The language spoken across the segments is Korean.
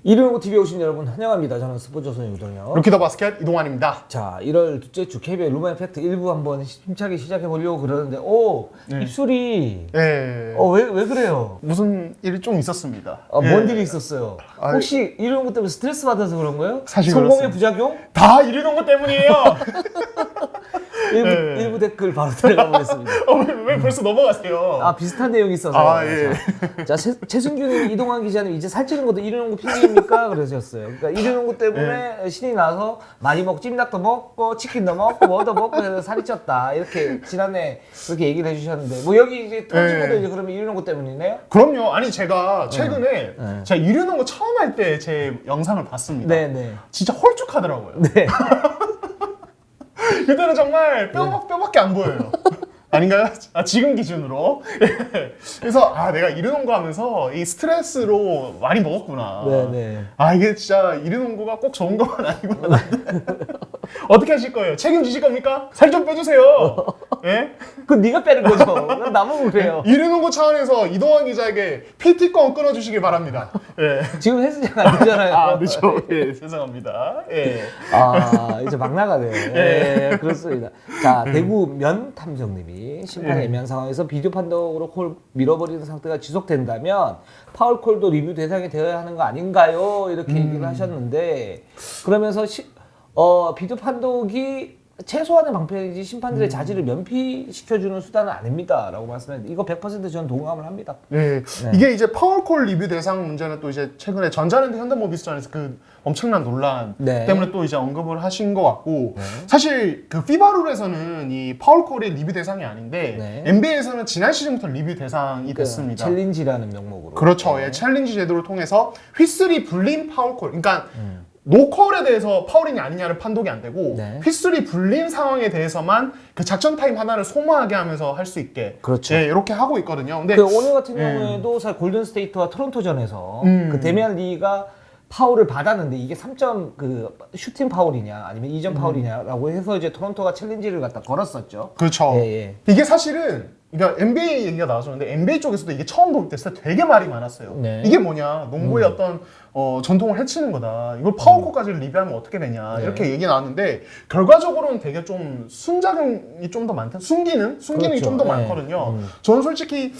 119 TV에 오신 여러분 환영합니다. 저는 스포츠조선의 유동혁. 루키더 바스켓 이동환입니다. 자, 1월 둘째 주 KBL 루머 임팩트 1부 한번 힘차게 시작해 보려고 그러는데, 입술이, 왜 그래요? 무슨 일이 좀 있었습니다. 뭔 일이 있었어요? 혹시 119 때문에 스트레스 받아서 그런 거예요? 사실 성공의 그렇습니다. 부작용? 다 이러는 것 때문이에요. 일부 댓글 바로 들어가 보겠습니다. 왜 벌써 넘어가세요? 비슷한 내용이 있어서. 예. 자, 최승규님, 이동환 기자님 이제 살찌는 것도 119 핑계입니까? 그러셨어요. 그러니까 119 때문에 신이 나서 많이 먹고 찜닭도 먹고 치킨도 먹고 뭐도 먹고 해서 살이 쪘다. 이렇게 지난해 그렇게 얘기를 해주셨는데, 뭐 여기 이제 터진 것도 이제 그러면 119 때문이네요? 그럼요. 아니 제가 최근에 제가 이러는 거 처음 할 때 제 영상을 봤습니다. 네네. 진짜 홀쭉하더라고요. 네. 그때는 정말 뼈밖에 안 보여요. 아닌가요? 지금 기준으로. 그래서 내가 이르농구 하면서 이 스트레스로 많이 먹었구나. 네네. 이게 진짜 이르농구가 꼭 좋은 것만 아니구나. 어떻게 하실 거예요? 책임지실 겁니까? 살 좀 빼주세요. 예? 그건 네가 빼는 거죠. 난 나만 그래요. 이르농구 차원에서 이동환 기자에게 PT권 끊어주시길 바랍니다. 예. 지금 헬스장 안 되잖아요. 그렇죠. 예, 죄송합니다. 예. 이제 막 나가네요. 예, 그렇습니다. 자, 대구 면탐정님이 심판이 애매한 상황에서 비디오 판독으로 콜 밀어버리는 상태가 지속된다면 파울콜도 리뷰 대상이 되어야 하는 거 아닌가요? 이렇게 얘기를 하셨는데, 그러면서 비디오 판독이 최소한의 방편이지 심판들의 자질을 면피시켜주는 수단은 아닙니다라고 말씀했는데, 이거 100% 저는 동감을 합니다. 네. 이게 이제 파울콜 리뷰 대상 문제는 또 이제 최근에 전자랜드 현대모비스전에서 그 엄청난 논란 때문에 또 이제 언급을 하신 것 같고, 사실 그 피바룰에서는 이 파울콜이 리뷰 대상이 아닌데 NBA에서는 지난 시즌부터 리뷰 대상이 됐습니다. 챌린지라는 명목으로. 그렇죠. 예, 챌린지 제도를 통해서 휘슬이 불린 파울콜, 그러니까 노콜에 대해서 파울이냐 아니냐를 판독이 안 되고 휘슬이 불린 상황에 대해서만 그 작전 타임 하나를 소모하게 하면서 할 수 있게, 그렇죠. 예, 이렇게 하고 있거든요. 근데 오늘 같은 경우에도 사실 골든 스테이트와 토론토전에서 그 데미안 리가 파울을 받았는데, 이게 3점 그 슈팅 파울이냐 아니면 2점 파울이냐라고 해서 이제 토론토가 챌린지를 갖다 걸었었죠. 그렇죠. 예. 이게 사실은, 그러니까 NBA 얘기가 나왔었는데 NBA 쪽에서도 이게 처음 도입됐을 때 되게 말이 많았어요. 이게 뭐냐, 농구의 어떤 전통을 해치는 거다. 이걸 파울콜까지 리뷰하면 어떻게 되냐, 이렇게 얘기 나왔는데, 결과적으로는 되게 좀 순작용이 좀 더 많다. 순기능이 그렇죠. 좀 더 많거든요. 저는 솔직히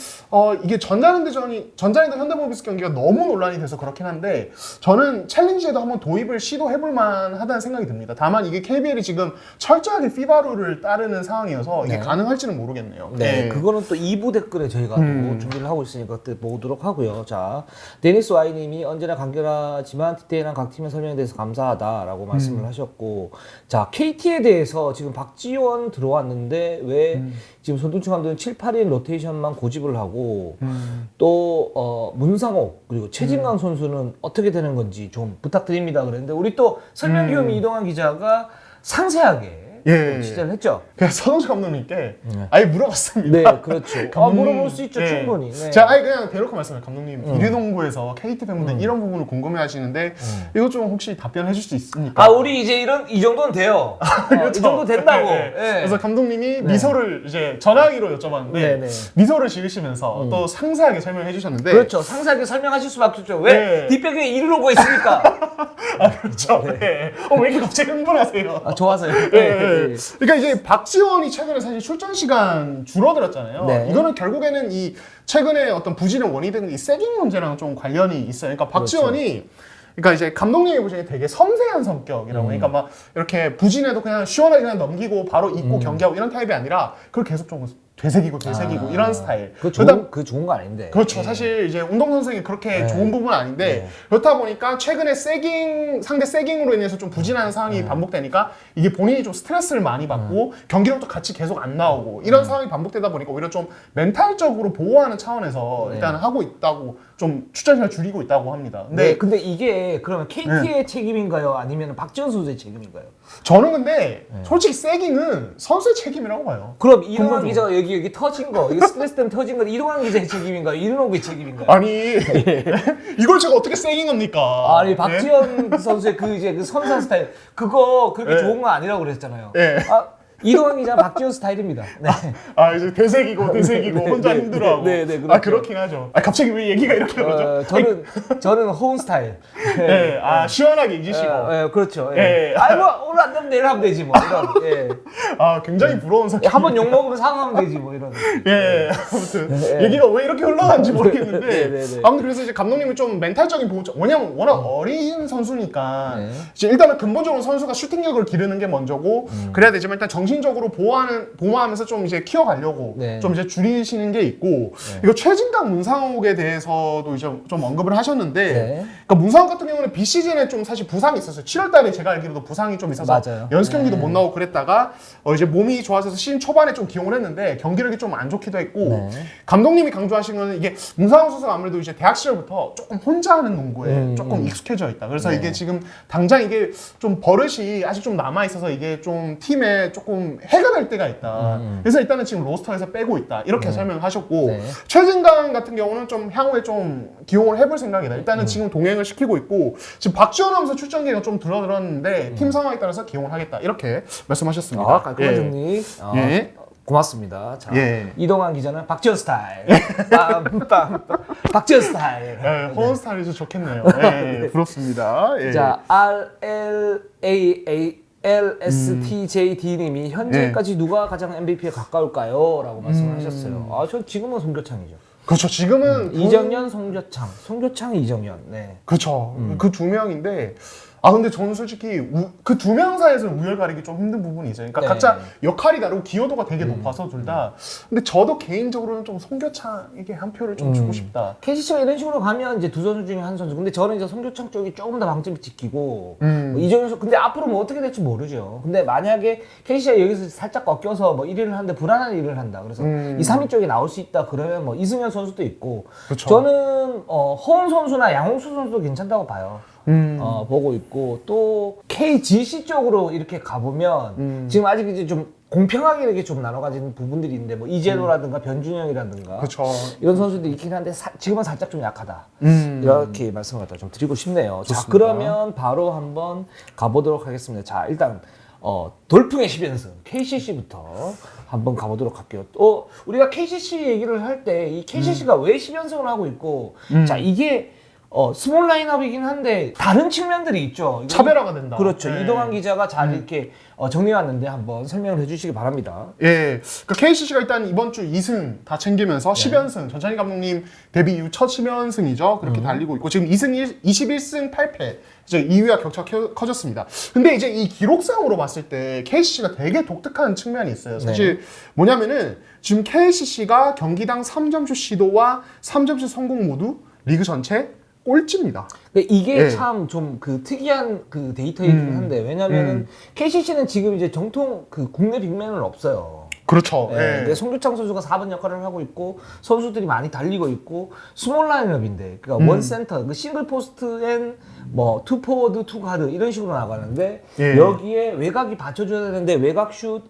이게 전자랜드 현대모비스 경기가 너무 논란이 돼서 그렇긴 한데, 저는 챌린지에도 한번 도입을 시도해볼 만하다는 생각이 듭니다. 다만 이게 KBL이 지금 철저하게 피바룰을 따르는 상황이어서 이게 가능할지는 모르겠네요. 그거는 또 2부 댓글에 저희가 또 준비를 하고 있으니까 그때 보도록 하고요. 자, 데니스 와이님이 언제나 간결하지만 디테일한 각 팀의 설명에 대해서 감사하다라고 말씀을 하셨고, 자, KT에 대해서 지금 박지원 들어왔는데 왜 지금 손동철 감독은 7, 8일 로테이션만 고집을 하고, 또 문상옥 그리고 최진강 선수는 어떻게 되는 건지 좀 부탁드립니다 그랬는데, 우리 또 설명 기요미 이동환 기자가 상세하게 취재를 했죠. 그냥 서동철 감독님께 아예 물어봤습니다. 네, 그렇죠. 물어볼 수 있죠, 충분히. 제가 그냥 대놓고 말씀해요. 감독님, 이르농구에서 KT 팬분들 이런 부분을 궁금해하시는데 이거 좀 혹시 답변해 줄 수 있습니까? 우리 이제 이 정도는 돼요. 그렇죠. 이 정도 된다고. 그래서 감독님이 미소를 이제 전화기로 여쭤봤는데 미소를 지으시면서 또 상세하게 설명해 주셨는데, 그렇죠. 상세하게 설명하실 수밖에 없죠. 왜 뒷배경에 이르농구가 있습니까? 그렇죠. 왜 이렇게 갑자기 흥분하세요? 좋아서요. 그러니까 이제 박지원이 최근에 사실 출전 시간 줄어들었잖아요. 이거는 결국에는 이 최근에 어떤 부진의 원인이 되는 이 세깅 문제랑 좀 관련이 있어요. 그러니까 박지원이 그러니까 이제 감독님이 보시기에 되게 섬세한 성격이라고. 그러니까 막 이렇게 부진해도 그냥 시원하게 그냥 넘기고 바로 잊고 경기하고 이런 타입이 아니라, 그걸 계속 좀 되새기고 이런 스타일. 그 좋은 거 아닌데. 그렇죠. 사실 이제 운동선수에게 그렇게 좋은 부분은 아닌데, 그렇다 보니까 최근에 상대 세깅으로 인해서 좀 부진하는 상황이 반복되니까 이게 본인이 좀 스트레스를 많이 받고 경기력도 같이 계속 안 나오고 이런 상황이 반복되다 보니까 오히려 좀 멘탈적으로 보호하는 차원에서 일단 하고 있다고, 좀 출전 시간을 줄이고 있다고 합니다. 근데 이게 그러면 KT의 책임인가요? 아니면 박지원 선수의 책임인가요? 저는 근데 솔직히 세깅은 선수의 책임이라고 봐요. 그럼 이동환 기자가 여기 터진 거, 이게 스트레스 때문에 터진 건 이동환 기자의 책임인가요? 이르농구의 책임인가요? 아니 이걸 제가 어떻게 세깅 합니까? 박지원 선수의 그 선사 스타일, 그거 그렇게 좋은 거 아니라고 그랬잖아요. 이동환 기자 박지원 스타일입니다. 네. 아 이제 되새기고 혼자 힘들어하고. 네, 그렇죠. 아 그렇긴 하죠. 아 갑자기 왜 얘기가 이렇게 그러죠? 저는 호응 스타일. 네, 아 시원하게 이기시고. 그렇죠. 예. 뭐 오늘 안 되면 내일 하면 되지 뭐 이런. 예. 아 굉장히 부러운 성격. 한번 욕 먹으면 사과하면 되지 뭐 이런. 예, 아무튼 얘기가 왜 이렇게 흘러간지 모르겠는데 네. 아무튼 그래서 이제 감독님이 좀 멘탈적인 보호, 왜냐면 워낙 어린 선수니까 네. 이제 일단은 근본적으로 선수가 슈팅력을 기르는 게 먼저고 그래야 되지만 일단 정신적으로 보호하면서 좀 이제 키워가려고 네. 좀 이제 줄이시는 게 있고 이거 최진강 문상욱에 대해서도 이제 좀 언급을 하셨는데 네. 그러니까 문상욱 같은 경우는 비시즌에 좀 사실 부상이 있었어요. 7월달에 제가 알기로도 부상이 좀 있어서 맞아요. 연습 경기도 네. 못 나오고 그랬다가 이제 몸이 좋아져서 시즌 초반에 좀 기용을 했는데 경기력이 좀 안 좋기도 했고 네. 감독님이 강조하신 거는 이게 문상욱 선수가 아무래도 이제 대학 시절부터 조금 혼자 하는 농구에 조금 익숙해져 있다. 그래서 네. 이게 지금 당장 이게 좀 버릇이 아직 좀 남아 있어서 이게 좀 팀에 조금 해가 될 때가 있다. 그래서 일단은 지금 로스터에서 빼고 있다. 이렇게 설명하셨고 네. 최진강 같은 경우는 좀 향후에 좀 기용을 해볼 생각이다. 일단은 지금 동행을 시키고 있고 지금 박지원 하면서 출전 기회가 좀 들어들었는데 팀 상황에 따라서 기용을 하겠다. 이렇게 말씀하셨습니다. 깔끔한 예. 정리. 예. 고맙습니다. 자, 예. 이동환 기자는 박지원 스타일. 빰빰. 박지원 스타일. 예, 허원 스타일이 좋겠네요. 예, 부럽습니다. 예. 자, RLALSTJD님이 현재까지 누가 가장 MVP에 가까울까요? 라고 말씀을 하셨어요. 아, 저 지금은 송교창이죠. 그렇죠. 지금은 이정현, 송교창, 이정현. 네. 그렇죠. 그 두 명인데 아 근데 저는 솔직히 그 두 명 사이에서는 우열 가리기 좀 힘든 부분이 있어요. 그러니까 네. 각자 역할이 다르고 기여도가 되게 높아서 둘 다. 근데 저도 개인적으로는 좀 송교창에게 한 표를 좀 주고 싶다. KCC가 이런 식으로 가면 이제 두 선수 중에 한 선수. 근데 저는 이제 송교창 쪽이 조금 더 방점이 찍히고 뭐 이정현 선수. 근데 앞으로 뭐 어떻게 될지 모르죠. 근데 만약에 KCC가 여기서 살짝 꺾여서 뭐 1위를 하는데 불안한 일을 한다. 그래서 이 3위 쪽에 나올 수 있다. 그러면 뭐 이승현 선수도 있고. 그쵸. 저는 허웅 선수나 양홍수 선수도 괜찮다고 봐요. 보고 있고 또 KGC 쪽으로 이렇게 가보면 지금 아직 이제 좀 공평하게 이렇게 좀 나눠가지는 부분들이 있는데 뭐 이재로라든가 변준영이라든가 그렇죠. 이런 선수들이 있긴 한데 지금은 살짝 좀 약하다 이렇게 말씀을 갖다 좀 드리고 싶네요. 자, 좋습니다. 그러면 바로 한번 가보도록 하겠습니다. 자, 일단 돌풍의 10연승 KCC부터 한번 가보도록 할게요. 우리가 KCC 얘기를 할 때 이 KCC가 왜 10연승을 하고 있고 자, 이게 스몰 라인업이긴 한데 다른 측면들이 있죠. 차별화가 된다. 그렇죠. 네. 이동환 기자가 잘 이렇게 정리해왔는데 한번 설명을 해주시기 바랍니다. 예, 그러니까 KCC가 일단 이번 주 2승 다 챙기면서 10연승 전찬희 감독님 데뷔 이후 첫 10연승이죠. 그렇게 달리고 있고 지금 21승 8패 이제 2위와 격차 커졌습니다. 근데 이제 이 기록상으로 봤을 때 KCC가 되게 독특한 측면이 있어요. 사실 뭐냐면은 지금 KCC가 경기당 3점슛 시도와 3점슛 성공 모두 리그 전체 꼴찌입니다. 이게 예. 참 좀 그 특이한 그 데이터이긴 한데 왜냐면은 KCC는 지금 이제 정통 그 국내 빅맨은 없어요. 그렇죠. 예. 예. 근데 송교창 선수가 4번 역할을 하고 있고 선수들이 많이 달리고 있고 스몰 라인업인데 그러니까 원 센터, 그 싱글 포스트 앤 뭐 투 포워드, 투 가드 이런 식으로 나가는데 예. 여기에 외곽이 받쳐줘야 되는데 외곽 슛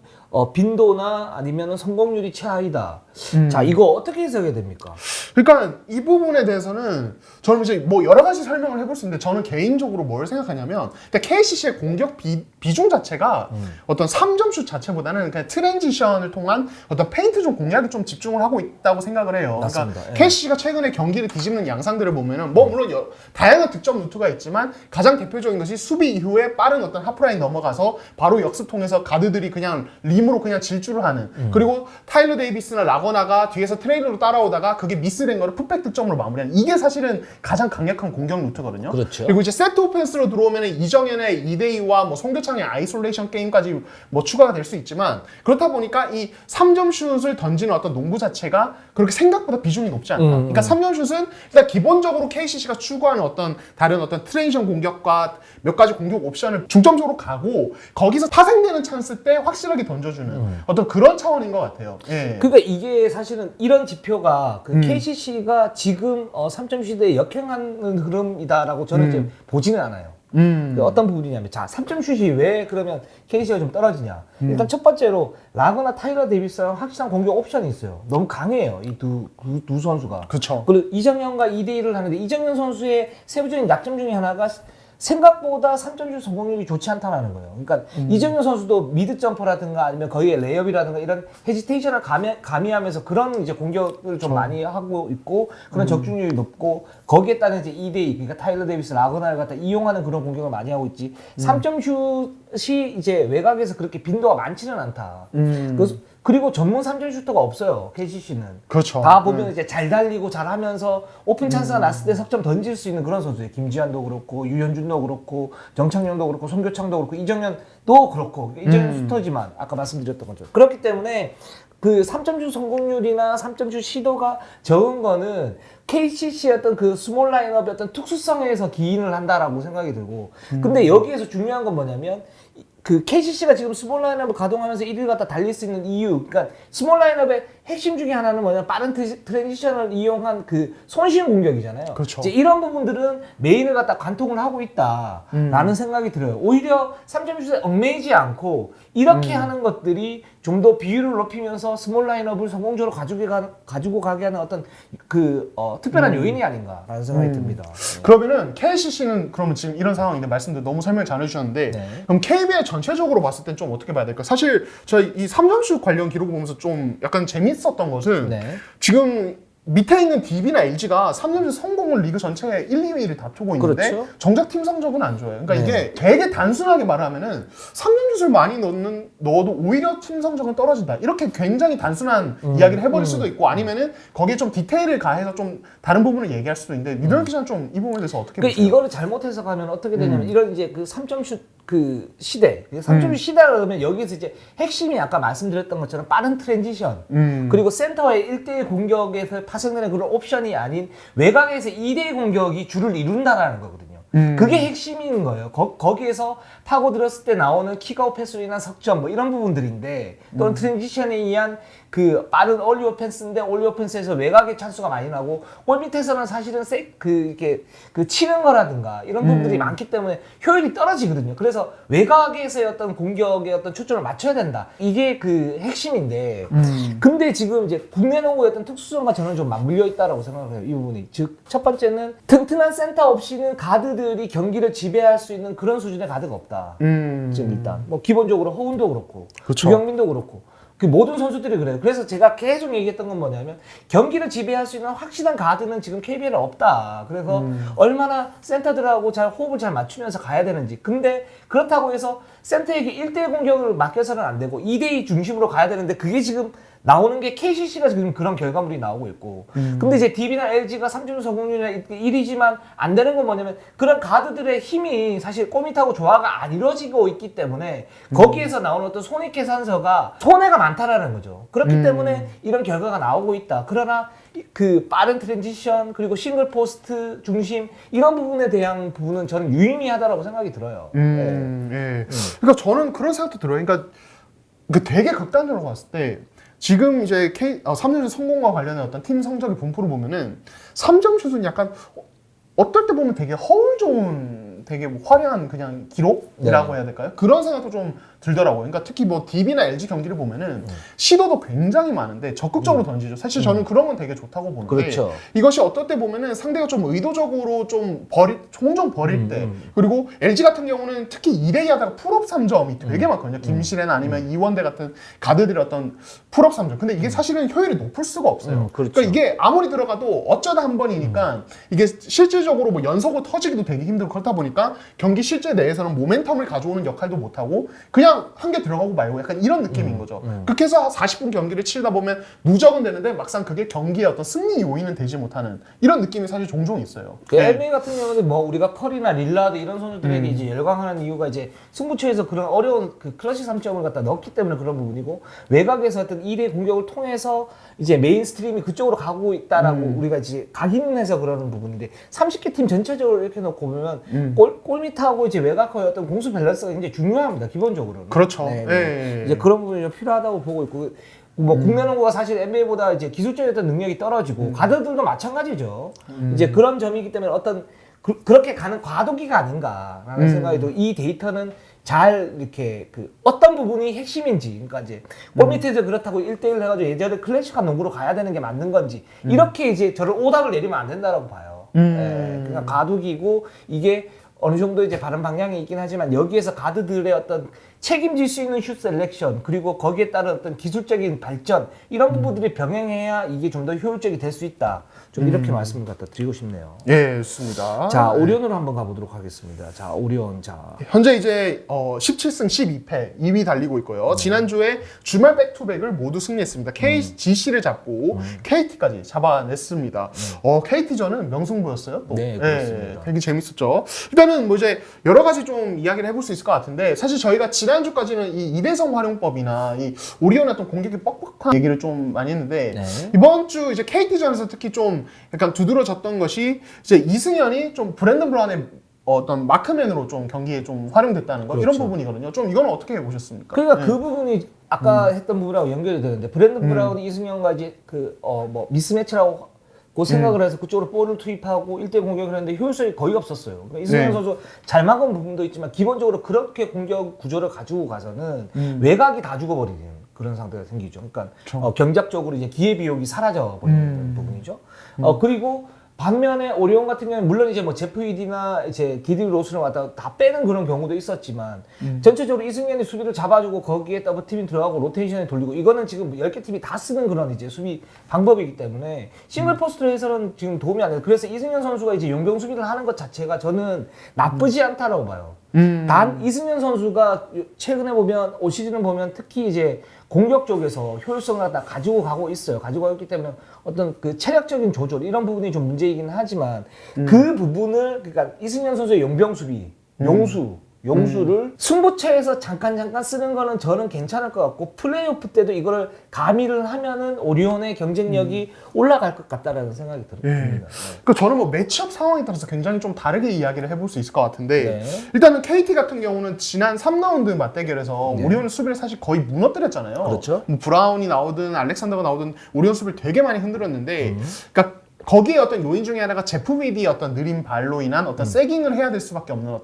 빈도나 아니면은 성공률이 최하이다. 자, 이거 어떻게 해석해야 됩니까? 그러니까 이 부분에 대해서는 저는 이제 뭐 여러 가지 설명을 해볼 수 있는데 저는 개인적으로 뭘 생각하냐면 그러니까 KCC의 공격 비중 자체가 어떤 3점슛 자체보다는 그냥 트랜지션을 통한 어떤 페인트 좀 공략에 좀 집중을 하고 있다고 생각을 해요. 맞습니다. 그러니까 예. KCC가 최근에 경기를 뒤집는 양상들을 보면은 뭐 물론 다양한 득점 루트가 있지만 가장 대표적인 것이 수비 이후에 빠른 어떤 하프라인 넘어가서 바로 역습 통해서 가드들이 그냥 림으로 그냥 질주를 하는 그리고 타일러 데이비스나 라거나가 뒤에서 트레이드로 따라오다가 그게 미스된 거를 풋백 득점으로 마무리하는 이게 사실은 가장 강력한 공격 루트거든요. 그렇죠. 그리고 이제 세트 오펜스로 들어오면 이정현의 2대2와 뭐 송교창의 아이솔레이션 게임까지 뭐 추가가 될 수 있지만 그렇다 보니까 이 3점 슛을 던지는 어떤 농구 자체가 그렇게 생각보다 비중이 높지 않다. 그러니까 3점 슛은 일단 기본적으로 KCC가 추구하는 어떤 다른 어떤 트랜지션 공격과 몇 가지 공격 옵션을 중점적으로 가고 거기서 파생되는 찬스 때 확실하게 던져주는 어떤 그런 차원인 것 같아요. 예. 그러니까 이게 사실은 이런 지표가 그 KCC가 지금 3점 슛에 역행하는 흐름이다라고 저는 이제 보지는 않아요. 그 어떤 부분이냐면 자 3점 슛이 왜 그러면 KCC가 좀 떨어지냐. 일단 첫 번째로 라거나 타일러 데이비스랑 확실한 공격 옵션이 있어요. 너무 강해요. 이 두 선수가. 그렇죠. 그리고 이정현과 2대1을 하는데 이정현 선수의 세부적인 약점 중에 하나가 생각보다 3점슛 성공률이 좋지 않다는 거예요. 그러니까 이정효 선수도 미드 점퍼라든가 아니면 거의 레이업이라든가 이런 헤지테이션을 가미하면서 그런 이제 공격을 좀 많이 하고 있고 그런 적중률이 높고 거기에 따른 이제 2대2 그러니까 타일러 데이비스, 라그나를 갖다 이용하는 그런 공격을 많이 하고 있지. 3점슛이 이제 외곽에서 그렇게 빈도가 많지는 않다. 그리고 전문 3점 슈터가 없어요. KCC는. 그렇죠. 다 보면 이제 잘 달리고 잘하면서 오픈 찬스가 났을 때 석점 던질 수 있는 그런 선수예요. 김지한도 그렇고 유현준도 그렇고 정창용도 그렇고 송교창도 그렇고 이정현도 그렇고 이정현 슈터지만 아까 말씀드렸던 거죠. 그렇기 때문에 그 3점슛 성공률이나 3점슛 시도가 적은 거는 KCC의 어떤 그 스몰 라인업의 어떤 특수성에서 기인을 한다라고 생각이 들고 근데 여기에서 중요한 건 뭐냐면 그 KCC가 지금 스몰 라인업을 가동하면서 1위를 갖다 달릴 수 있는 이유, 그러니까 스몰 라인업의 핵심 중에 하나는 뭐냐면 빠른 트랜지션을 이용한 그 손쉬운 공격이잖아요. 그렇죠. 이제 이런 부분들은 메인을 갖다 관통을 하고 있다라는 생각이 들어요. 오히려 3점슛에 얽매이지 않고 이렇게 하는 것들이 좀 더 비율을 높이면서 스몰 라인업을 성공적으로 가지고 가게 하는 어떤 그 특별한 요인이 아닌가라는 생각이 듭니다. 그러면은 KCC는 그러면 지금 이런 상황인데 말씀도 너무 설명 잘 해주셨는데 네. 그럼 KBL 전체적으로 봤을 땐 좀 어떻게 봐야 될까? 사실 저희 이 3점슛 관련 기록을 보면서 좀 약간 재밌었던 것은 네. 지금 밑에 있는 DB나 LG가 3점슛 성공을 리그 전체에 1, 2위를 다투고 있는데 그렇죠. 정작 팀 성적은 안 좋아요. 그러니까 네. 이게 되게 단순하게 말하면은 3점슛을 많이 넣어도 오히려 팀 성적은 떨어진다. 이렇게 굉장히 단순한 이야기를 해버릴 수도 있고 아니면은 거기에 좀 디테일을 가해서 좀 다른 부분을 얘기할 수도 있는데 미들 기자는 좀 이 부분에 대해서 어떻게 보세요? 이거를 잘못 해석하면 어떻게 되냐면 이런 이제 그 3점슛 그 시대, 3점슛 시대라 그러면 여기서 이제 핵심이 아까 말씀드렸던 것처럼 빠른 트랜지션 그리고 센터의 1대1 공격에서 파생되는 그런 옵션이 아닌 외곽에서 2대2 공격이 주를 이룬다라는 거거든요. 그게 핵심인 거예요. 거기에서 파고들었을 때 나오는 킥아웃 패스로 인한 석점 뭐 이런 부분들인데 또는 트랜지션에 의한 그 빠른 올리 오펜스인데 올리 오펜스에서 외곽의 찬스가 많이 나고 골 밑에서는 사실은 이렇게 그 치는 거라든가 이런 부분들이 많기 때문에 효율이 떨어지거든요. 그래서 외곽에서의 어떤 공격에 어떤 초점을 맞춰야 된다. 이게 그 핵심인데 근데 지금 이제 국내 농구의 어떤 특수성과 저는 좀 맞물려 있다라고 생각을 해요. 이 부분이. 즉 첫 번째는 튼튼한 센터 없이는 가드들이 경기를 지배할 수 있는 그런 수준의 가드가 없다. 지금 일단 뭐 기본적으로 허운도 그렇고 그쵸. 주경민도 그렇고 그 모든 선수들이 그래요. 그래서 제가 계속 얘기했던 건 뭐냐면 경기를 지배할 수 있는 확실한 가드는 지금 KBL에 없다. 그래서 얼마나 센터들하고 잘 호흡을 잘 맞추면서 가야 되는지. 근데 그렇다고 해서 센터에게 1대1 공격을 맡겨서는 안 되고 2대2 중심으로 가야 되는데 그게 지금 나오는 게 KCC가 지금 그런 결과물이 나오고 있고 근데 이제 DB나 LG가 3점 성공률이 1위지만 안 되는 건 뭐냐면 그런 가드들의 힘이 사실 꼬밋하고 조화가 안 이루어지고 있기 때문에 거기에서 나오는 어떤 손익 계산서가 손해가 많다라는 거죠. 그렇기 때문에 이런 결과가 나오고 있다. 그러나 그 빠른 트랜지션 그리고 싱글 포스트 중심 이런 부분에 대한 부분은 저는 유의미하다라고 생각이 들어요. 예. 그러니까 저는 그런 생각도 들어요. 그러니까 되게 극단적으로 봤을 때 지금 이제 3점슛 성공과 관련된 어떤 팀 성적의 분포를 보면은 3점슛은 약간 어떨 때 보면 되게 허울 좋은 되게 뭐 화려한 그냥 기록이라고 해야 될까요? 그런 생각도 좀 들더라고요. 그러니까 특히 뭐 DB나 LG 경기를 보면은 시도도 굉장히 많은데 적극적으로 던지죠. 사실 저는 그런 건 되게 좋다고 보는데 그렇죠. 이것이 어떨 때 보면은 상대가 좀 의도적으로 좀 종종 버릴 때 그리고 LG 같은 경우는 특히 2대2 하다가 풀업 3점이 되게 많거든요. 김실애나 아니면 이원대 같은 가드들의 어떤 풀업 3점. 근데 이게 사실은 효율이 높을 수가 없어요. 그렇죠. 그러니까 이게 아무리 들어가도 어쩌다 한 번이니까 이게 실질적으로 뭐 연속으로 터지기도 되게 힘들고 그렇다 보니까 경기 실제 내에서는 모멘텀을 가져오는 역할도 못하고 그냥 한 개 들어가고 말고 약간 이런 느낌인 거죠. 그렇게 해서 40분 경기를 치다 보면 누적은 되는데 막상 그게 경기의 어떤 승리 요인은 되지 못하는 이런 느낌이 사실 종종 있어요. 그 NBA 같은 경우는 뭐 우리가 커리나 릴라드 이런 선수들에게 이제 열광하는 이유가 이제 승부처에서 그런 어려운 그 클러치 3점을 갖다 넣기 때문에 그런 부분이고 외곽에서 어떤 2대 공격을 통해서 이제 메인스트림이 그쪽으로 가고 있다라고 우리가 이제 각인해서 그러는 부분인데 30개 팀 전체적으로 이렇게 놓고 보면 골밑하고 이제 외곽의 어떤 공수 밸런스가 굉장히 중요합니다. 기본적으로는. 그렇죠. 네. 이제 그런 부분이 좀 필요하다고 보고 있고 뭐 국내 농구가 사실 NBA보다 이제 기술적인 어떤 능력이 떨어지고 가드들도 마찬가지죠. 이제 그런 점이기 때문에 어떤 그렇게 가는 과도기가 아닌가라는 생각이 들고 이 데이터는 잘 이렇게 그 어떤 부분이 핵심인지 그러니까 이제 골 밑에서 그렇다고 1대1 해가지고 예전에 클래식한 농구로 가야 되는 게 맞는 건지 이렇게 이제 저를 오답을 내리면 안 된다라고 봐요. 그냥 과도기고 이게 어느 정도 이제 바른 방향이 있긴 하지만 여기에서 가드들의 어떤 책임질 수 있는 슛 셀렉션 그리고 거기에 따른 어떤 기술적인 발전 이런 부분들이 병행해야 이게 좀 더 효율적이 될 수 있다. 좀 이렇게 말씀을 갖다 드리고 싶네요. 예, 좋습니다. 자, 오리온으로 한번 가보도록 하겠습니다. 자, 오리온. 자. 현재 이제 17승 12패 2위 달리고 있고요. 지난주에 주말 백투백을 모두 승리했습니다. KGC를 잡고 KT까지 잡아냈습니다. KT전은 명승부였어요. 또. 네, 그렇습니다. 되게 재밌었죠. 일단은 뭐 이제 여러 가지 좀 이야기를 해볼 수 있을 것 같은데 사실 저희가 지난주까지는 이 이대성 활용법이나 이 오리온의 어떤 공격이 뻑뻑한 얘기를 좀 많이 했는데 네. 이번 주 이제 KT전에서 특히 좀 약간 두드러졌던 것이 이제 이승현이 좀 브랜든 브라운의 어떤 마크맨으로 좀 경기에 좀 활용됐다는 거 그렇죠. 이런 부분이거든요. 좀 이거는 어떻게 보셨습니까? 그러니까 그 부분이 아까 했던 부분하고 연결이 되는데 브랜든 브라운이 이승현과 이제 뭐 미스매치라고 생각을 해서 그쪽으로 볼을 투입하고 1대 공격을 했는데 효율성이 거의 없었어요. 그러니까 이승현 네. 선수 잘 막은 부분도 있지만 기본적으로 그렇게 공격 구조를 가지고 가서는 외곽이 다 죽어버리는 그런 상태가 생기죠. 그러니까 경작적으로 이제 기회비용이 사라져 버리는 부분이죠. 그리고 반면에 오리온 같은 경우는 물론 이제 뭐 제프 위디나 이제 기디 로스를 갖다 다 빼는 그런 경우도 있었지만 전체적으로 이승현이 수비를 잡아주고 거기에 더블 팀이 들어가고 로테이션에 돌리고 이거는 지금 10개 팀이 다 쓰는 그런 이제 수비 방법이기 때문에 싱글 포스트로 해서는 지금 도움이 안 돼요. 그래서 이승현 선수가 이제 용병 수비를 하는 것 자체가 저는 나쁘지 않다라고 봐요. 단 이승현 선수가 최근에 보면 올 시즌을 보면 특히 이제 공격 쪽에서 효율성을 갖다 가지고 가고 있어요. 가지고 가고 있기 때문에 어떤 그 체력적인 조절 이런 부분이 좀 문제이긴 하지만 그 부분을 그러니까 이승현 선수의 용병 수비, 용수를 승부처에서 잠깐 쓰는 거는 저는 괜찮을 것 같고 플레이오프 때도 이거를 가미를 하면은 오리온의 경쟁력이 올라갈 것 같다라는 생각이 듭니다. 네. 그 저는 뭐 매치업 상황에 따라서 굉장히 좀 다르게 이야기를 해볼 수 있을 것 같은데 네. 일단은 KT 같은 경우는 지난 3라운드 맞대결에서 오리온 수비를 사실 거의 무너뜨렸잖아요. 그렇죠. 뭐 브라운이 나오든 알렉산더가 나오든 오리온 수비를 되게 많이 흔들었는데 그러니까 거기에 어떤 요인 중에 하나가 제프 위디의 어떤 느린 발로 인한 어떤 세깅을 해야 될 수밖에 없는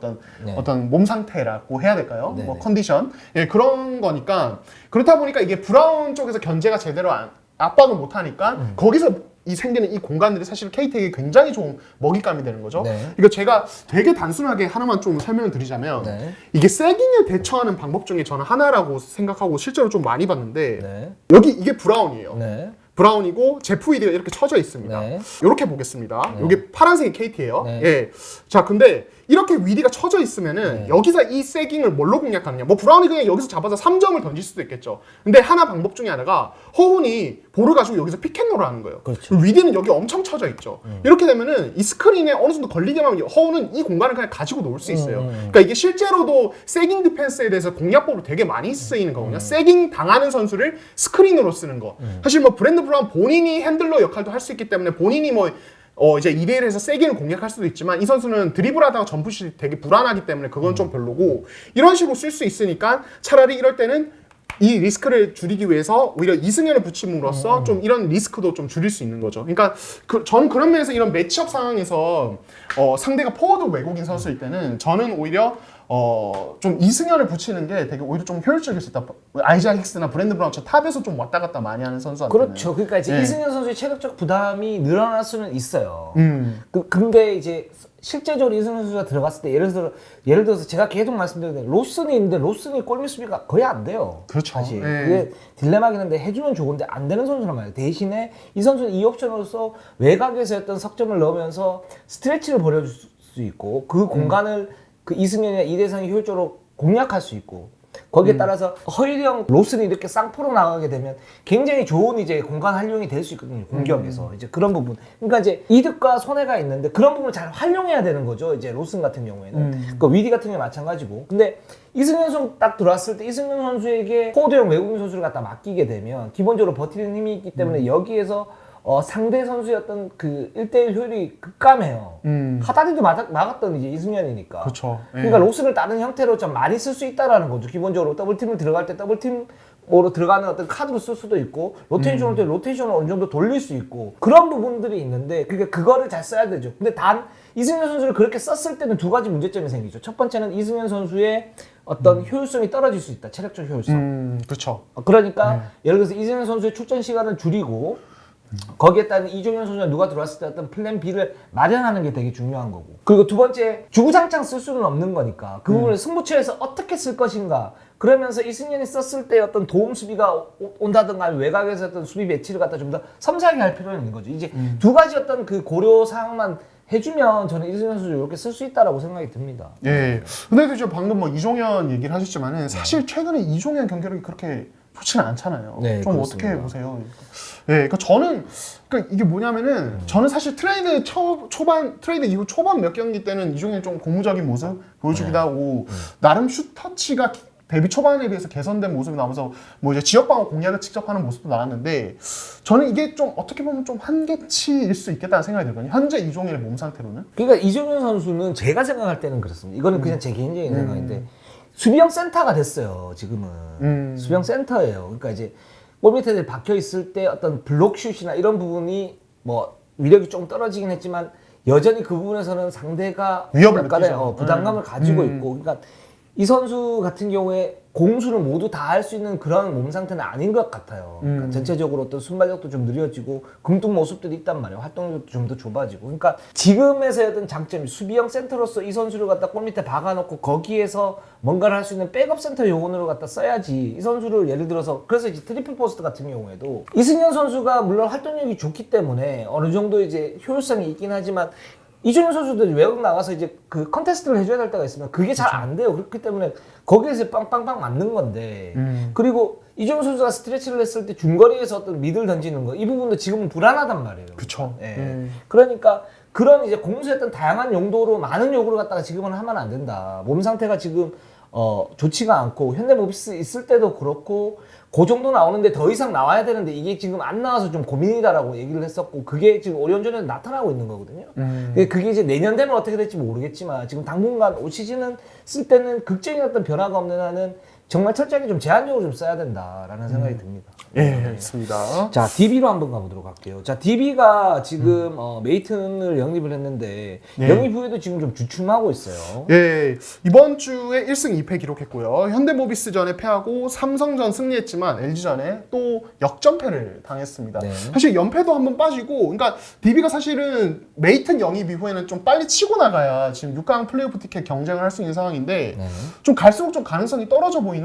어떤 몸 상태라고 해야 될까요? 네. 뭐 컨디션 그런 거니까 그렇다 보니까 이게 브라운 쪽에서 견제가 제대로 압박을 못 하니까 거기서 생기는 이 공간들이 사실 KT에게 굉장히 좋은 먹잇감이 되는 거죠. 네. 이거 제가 되게 단순하게 하나만 좀 설명을 드리자면 네. 이게 세깅에 대처하는 방법 중에 저는 하나라고 생각하고 실제로 좀 많이 봤는데 네. 여기 이게 브라운이에요. 네. 브라운이고 제프 위디가 이렇게 쳐져 있습니다. 네. 이렇게 보겠습니다. 이게 파란색이 KT예요. 네. 예. 자, 근데 이렇게 위디가 쳐져 있으면은 여기서 이 세깅을 뭘로 공략하느냐? 뭐 브라운이 그냥 여기서 잡아서 3점을 던질 수도 있겠죠. 근데 하나 방법 중에 하나가 허훈이 볼을 가지고 여기서 피켓롤을 하는 거예요. 그렇죠. 위디는 여기 엄청 쳐져 있죠. 이렇게 되면은 이 스크린에 어느 정도 걸리게만 하면 허훈은 이 공간을 그냥 가지고 놀 수 있어요. 그러니까 이게 실제로도 세깅 디펜스에 대해서 공략법으로 되게 많이 쓰이는 거거든요. 세깅 당하는 선수를 스크린으로 쓰는 거. 사실 뭐 브랜드 브라운 본인이 핸들러 역할도 할 수 있기 때문에 본인이 뭐 이제 2대1에서 세게는 공략할 수도 있지만 이 선수는 드리블하다가 점프슛이 되게 불안하기 때문에 그건 좀 별로고 이런 식으로 쓸 수 있으니까 차라리 이럴 때는 이 리스크를 줄이기 위해서 오히려 이승현을 붙임으로써 좀 이런 리스크도 좀 줄일 수 있는 거죠. 그러니까 저는 그런 면에서 이런 매치업 상황에서 상대가 포워드 외국인 선수일 때는 저는 오히려 좀 이승현을 붙이는 게 되게 오히려 좀 효율적일 수 있다. 아이자 힉스나 브랜드 브라운처럼 탑에서 좀 왔다 갔다 많이 하는 선수한테는. 그렇죠. 그러니까 이제 네. 이승현 선수의 체력적 부담이 늘어날 수는 있어요. 근데 이제 실제적으로 이승현 선수가 들어갔을 때 예를 들어서 제가 계속 말씀드리는데 로슨이 있는데 로슨이 골밑 수비가 거의 안 돼요. 그렇죠. 사실 네. 그게 딜레마긴 한데 해주면 좋은데 안 되는 선수란 말이에요. 대신에 이 선수는 이 옵션으로서 외곽에서 어떤 석점을 넣으면서 스트레치를 벌여줄 수 있고 그 공간을 그 이승현이나 이대성이 효율적으로 공략할 수 있고 거기에 따라서 허일영 로슨이 이렇게 쌍포로 나가게 되면 굉장히 좋은 이제 공간 활용이 될 수 있거든요. 공격에서 이제 그런 부분. 그러니까 이제 이득과 손해가 있는데 그런 부분을 잘 활용해야 되는 거죠. 이제 로슨 같은 경우에는. 그 위디 같은 경우 마찬가지고. 근데 이승현 선수 딱 들어왔을 때 이승현 선수에게 포워드형 외국인 선수를 갖다 맡기게 되면 기본적으로 버티는 힘이 있기 때문에 여기에서 상대 선수의 어떤 그 1대1 효율이 급감해요. 하다디도 막았던 이제 이승현이니까. 그렇죠. 그러니까 로스를 다른 형태로 좀 많이 쓸 수 있다라는 거죠. 기본적으로 더블팀을 들어갈 때 더블팀으로 들어가는 어떤 카드로 쓸 수도 있고, 로테이션을 때 로테이션을 어느 정도 돌릴 수 있고, 그런 부분들이 있는데, 그러니까 그거를 잘 써야 되죠. 근데 단, 이승현 선수를 그렇게 썼을 때는 두 가지 문제점이 생기죠. 첫 번째는 이승현 선수의 어떤 효율성이 떨어질 수 있다. 체력적 효율성. 그렇죠. 그러니까 예를 들어서 이승현 선수의 출전 시간을 줄이고 거기에 따른 이종현 선수가 누가 들어왔을 때 어떤 플랜 B를 마련하는 게 되게 중요한 거고. 그리고 두 번째, 주구장창 쓸 수는 없는 거니까 그 부분을 승부처에서 어떻게 쓸 것인가. 그러면서 이승현이 썼을 때 어떤 도움 수비가 온다든가 외곽에서 어떤 수비 배치를 갖다 좀 더 섬세하게 할 필요는 있는 거죠. 이제 두 가지 어떤 그 고려 사항만 해주면 저는 이승현 선수 이렇게 쓸 수 있다라고 생각이 듭니다. 예. 근데 저 방금 뭐 이종현 얘기를 하셨지만은 사실 최근에 이종현 경기력이 그렇게 좋지는 않잖아요. 네, 좀 그렇습니다. 어떻게 보세요? 예, 그러니까 저는 그러니까 이게 뭐냐면은 저는 사실 트레이드 초반 트레이드 이후 초반 몇 경기 때는 이종현이 좀 고무적인 모습 보여주기도 하고 나름 슛 터치가 데뷔 초반에 비해서 개선된 모습이 나오면서 뭐 이제 지역 방어 공략을 직접 하는 모습도 나왔는데 저는 이게 좀 어떻게 보면 좀 한계치일 수 있겠다는 생각이 들거든요. 현재 이종현의 몸 상태로는. 그러니까 이종현 선수는 제가 생각할 때는 그렇습니다. 이거는 그냥 제 개인적인 생각인데 수비형 센터가 됐어요. 지금은 수비형 센터예요. 그러니까 이제 골 밑에 박혀 있을 때 어떤 블록슛이나 이런 부분이 뭐 위력이 좀 떨어지긴 했지만 여전히 그 부분에서는 상대가 위협을 약간의 느끼죠. 부담감을 가지고 있고, 그러니까 이 선수 같은 경우에 공수를 모두 다 할 수 있는 그런 몸 상태는 아닌 것 같아요. 그러니까 전체적으로 어떤 순발력도 좀 느려지고 금뚝 모습들이 있단 말이에요. 활동력도 좀 더 좁아지고. 그러니까 지금에서의 어떤 장점이 수비형 센터로서 이 선수를 갖다 골 밑에 박아놓고 거기에서 뭔가를 할 수 있는 백업 센터 요원으로 갖다 써야지. 이 선수를 예를 들어서 그래서 이제 트리플 포스트 같은 경우에도 이승현 선수가 물론 활동력이 좋기 때문에 어느 정도 이제 효율성이 있긴 하지만 이종현 선수들이 외국 나가서 이제 그 컨테스트를 해줘야 될 때가 있으면 그게 잘 안 돼요. 그렇기 때문에 거기에서 빵빵빵 맞는 건데. 그리고 이종현 선수가 스트레치를 했을 때 중거리에서 어떤 미들 던지는 거, 이 부분도 지금은 불안하단 말이에요. 그쵸. 예. 그러니까 그런 이제 공수의 어떤 다양한 용도로 많은 요구를 갖다가 지금은 하면 안 된다. 몸 상태가 지금 좋지가 않고 현대모비스 있을 때도 그렇고 그 정도 나오는데 더 이상 나와야 되는데 이게 지금 안 나와서 좀 고민이다라고 얘기를 했었고 그게 지금 오리온전에서 나타나고 있는 거거든요. 그게 이제 내년 되면 어떻게 될지 모르겠지만 지금 당분간 올 시즌은 쓸 때는 극적인 어떤 변화가 없는 한은 정말 철저하게 좀 제한적으로 좀 써야 된다라는 생각이 듭니다. 예, 알겠습니다. 자, DB로 한번 가보도록 할게요. 자, DB가 지금 메이튼을 영입을 했는데 영입 후에도 지금 좀 주춤하고 있어요. 예, 이번 주에 1승 2패 기록했고요. 현대모비스전에 패하고 삼성전 승리했지만 LG전에 또 역전패를 당했습니다. 네. 사실 연패도 한번 빠지고, 그러니까 DB가 사실은 메이튼 영입 이후에는 좀 빨리 치고 나가야 지금 6강 플레이오프 티켓 경쟁을 할 수 있는 상황인데 네. 좀 갈수록 좀 가능성이 떨어져 보이는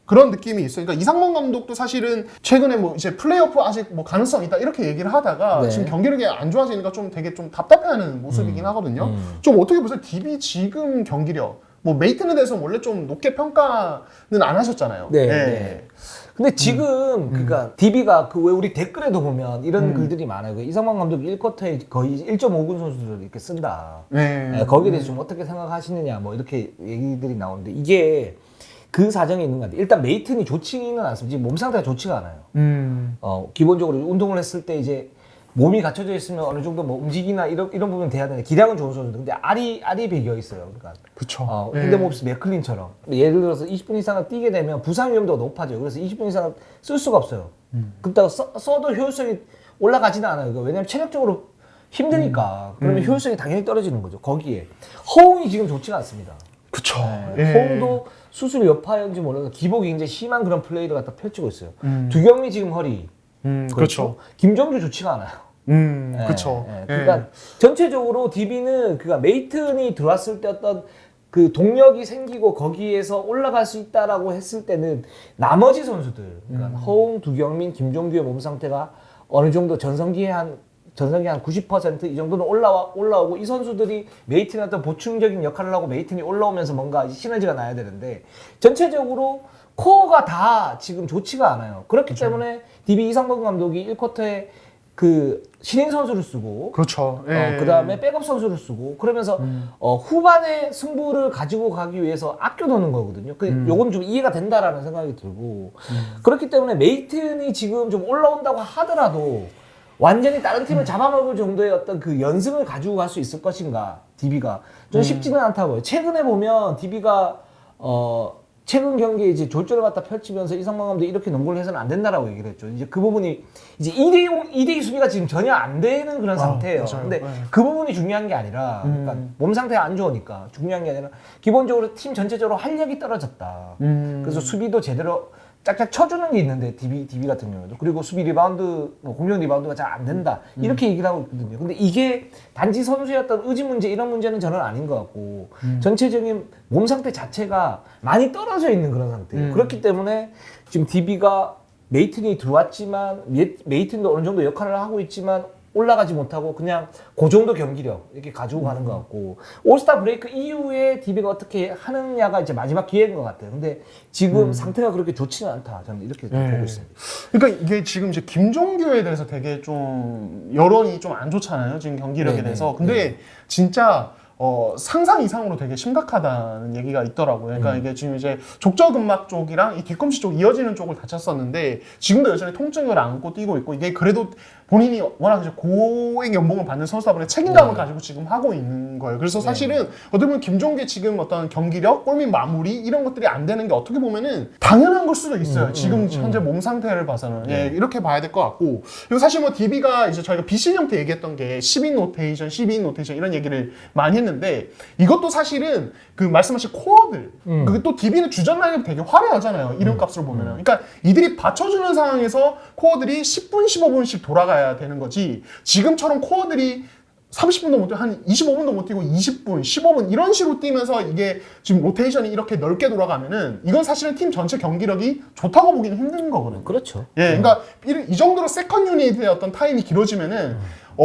그런 느낌이 있어요. 그러니까 이상범 감독도 사실은 최근에 뭐 이제 플레이오프 아직 뭐 가능성 있다 이렇게 얘기를 하다가 네. 지금 경기력이 안 좋아지니까 좀 되게 좀 답답해하는 모습이긴 하거든요. 좀 어떻게 보세요? DB 지금 경기력 뭐 메이튼에 대해서 원래 좀 높게 평가는 안 하셨잖아요. 네. 예. 네. 근데 지금 그러니까 DB가 그 왜 우리 댓글에도 보면 이런 글들이 많아요. 그 이상만 감독 1쿼터에 거의 1.5군 선수들을 이렇게 쓴다. 네. 거기에 대해서 좀 어떻게 생각하시느냐 뭐 이렇게 얘기들이 나오는데 이게 그 사정이 있는 것 같아요. 일단 메이튼이 좋지는 않습니다. 지금 몸 상태가 좋지가 않아요. 기본적으로 운동을 했을 때 이제 몸이 갖춰져 있으면 어느 정도 뭐 움직이나 이런 부분 돼야 되는데 기량은 좋은 선수인데 근데 알이 배겨 있어요. 그러니까 그쵸. 현대모비스 맥클린처럼 예를 들어서 20분 이상을 뛰게 되면 부상 위험도가 높아져요. 그래서 20분 이상을 쓸 수가 없어요. 그렇다고 써도 효율성이 올라가지는 않아요. 왜냐면 체력적으로 힘드니까 그러면 효율성이 당연히 떨어지는 거죠. 거기에 허웅이 지금 좋지가 않습니다. 그쵸. 허웅도 수술 여파인지 몰라도 기복이 굉장히 심한 그런 플레이를 갖다 펼치고 있어요. 두경민 지금 허리. 그렇죠. 김정주 좋지가 않아요. 그렇죠. 그러니까 전체적으로 DB는 그러니까 메이튼이 들어왔을 때 어떤 그 동력이 생기고 거기에서 올라갈 수 있다라고 했을 때는 나머지 선수들, 그러니까 허웅, 두경민, 김종규의 몸 상태가 어느 정도 전성기에 한 90% 이 정도는 올라오고 이 선수들이 메이튼의 어떤 보충적인 역할을 하고 메이튼이 올라오면서 뭔가 시너지가 나야 되는데 전체적으로 코어가 다 지금 좋지가 않아요. 그렇기 때문에 DB 이상범 감독이 1쿼터에 그 신인 선수를 쓰고 그렇죠. 그다음에 백업 선수를 쓰고 그러면서 후반에 승부를 가지고 가기 위해서 아껴놓는 거거든요. 요건 좀 이해가 된다라는 생각이 들고 그렇기 때문에 메이튼이 지금 좀 올라온다고 하더라도 완전히 다른 팀을 잡아먹을 정도의 어떤 그 연승을 가지고 갈 수 있을 것인가 DB가 좀 쉽지는 않다고요. 최근에 보면 DB가 최근 경기에 이제 졸전을 갖다 펼치면서 이상만 감독이 이렇게 농구를 해서는 안 된다라고 얘기를 했죠. 이제 그 부분이 이제 2대2 수비가 지금 전혀 안 되는 그런 상태예요. 맞아요. 근데 그 부분이 중요한 게 아니라 그러니까 몸 상태가 안 좋으니까 중요한 게 아니라 기본적으로 팀 전체적으로 활력이 떨어졌다. 그래서 수비도 제대로 짝짝 쳐주는 게 있는데 DB 같은 경우도 그리고 수비 리바운드, 뭐 공격 리바운드가 잘 안 된다 이렇게 얘기를 하고 있거든요. 근데 이게 단지 선수의 어떤 의지 문제 이런 문제는 저는 아닌 것 같고 전체적인 몸 상태 자체가 많이 떨어져 있는 그런 상태예요. 그렇기 때문에 지금 DB가 메이튼이 들어왔지만 메이튼도 어느 정도 역할을 하고 있지만 올라가지 못하고 그냥 그 정도 경기력 이렇게 가지고 가는 것 같고 올스타 브레이크 이후에 DB가 어떻게 하느냐가 이제 마지막 기회인 것 같아요. 근데 지금 상태가 그렇게 좋지는 않다. 저는 이렇게 보고 있습니다. 그러니까 이게 지금 이제 김종규에 대해서 되게 좀 여론이 좀 안 좋잖아요. 지금 경기력에 대해서. 근데 진짜 상상 이상으로 되게 심각하다는 얘기가 있더라고요. 그러니까 이게 지금 이제 족저근막 쪽이랑 이 뒤꿈치 쪽 이어지는 쪽을 다쳤었는데 지금도 여전히 통증을 안고 뛰고 있고 이게 그래도 본인이 워낙 이제 고액 연봉을 받는 선수다 보니 책임감을 가지고 지금 하고 있는 거예요. 그래서 사실은 어떻게 보면 김종규 지금 어떤 경기력, 골밑 마무리 이런 것들이 안 되는 게 어떻게 보면은 당연한 걸 수도 있어요. 지금 현재 몸 상태를 봐서는 예, 이렇게 봐야 될 것 같고 그리고 사실 뭐 DB가 이제 저희가 비시즌 때 얘기했던 게 10인 로테이션, 12인 로테이션 이런 얘기를 많이 했는데 이것도 사실은 그 말씀하신 코어들 그게 또 DB는 주전 라인업이 되게 화려하잖아요. 이름값으로 보면은 그러니까 이들이 받쳐주는 상황에서 코어들이 10분, 15분씩 돌아가야 되는 거지 지금처럼 코어들이 30분도 못 뛰고 한 25분도 못 뛰고 20분, 15분 이런 식으로 뛰면서 이게 지금 로테이션이 이렇게 넓게 돌아가면은 이건 사실은 팀 전체 경기력이 좋다고 보기는 힘든 거거든요. 그렇죠. 예, 그러니까 이 정도로 세컨 유닛의 어떤 타임이 길어지면은